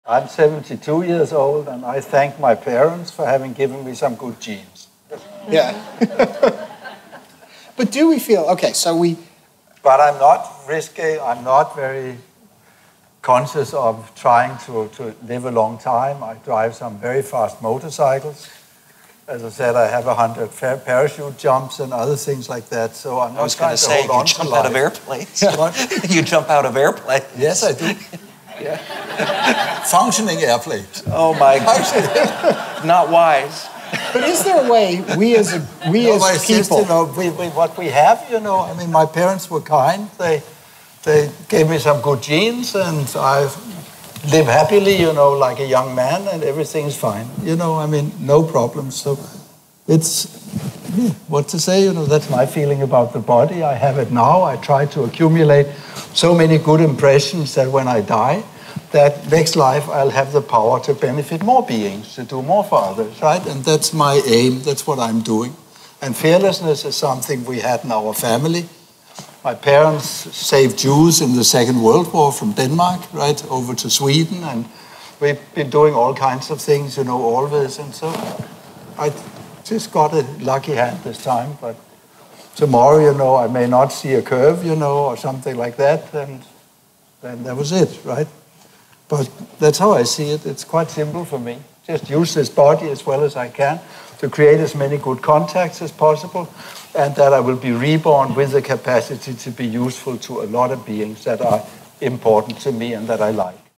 I'm 72 years old, and I thank my parents for having given me some good genes. Yeah. But do we feel, okay, so we... But I'm not risky, I'm not very conscious of trying to live a long time. I drive some very fast motorcycles. As I said, I have 100 parachute jumps and other things like that, so I'm not trying to hold on to life. You jump out of airplanes. You jump out of airplanes. Yes, I do. Yeah. Functioning airplanes. Oh my God. Not wise. But is there a way we as people... What we have, I mean, my parents were kind. They gave me some good genes, and I live happily, like a young man, and everything's fine. I mean, no problems. So it's, what to say, that's my feeling about the body. I have it now. I try to accumulate so many good impressions that when I die, that next life I'll have the power to benefit more beings, to do more for others, right? And that's my aim. That's what I'm doing. And fearlessness is something we had in our family. My parents saved Jews in the Second World War from Denmark, right, over to Sweden. And we've been doing all kinds of things, always. And so I just got a lucky hand this time. But tomorrow, I may not see a curve, or something like that. And then that was it, right? But that's how I see it. It's quite simple for me. Just use this body as well as I can to create as many good contacts as possible, and that I will be reborn with the capacity to be useful to a lot of beings that are important to me and that I like.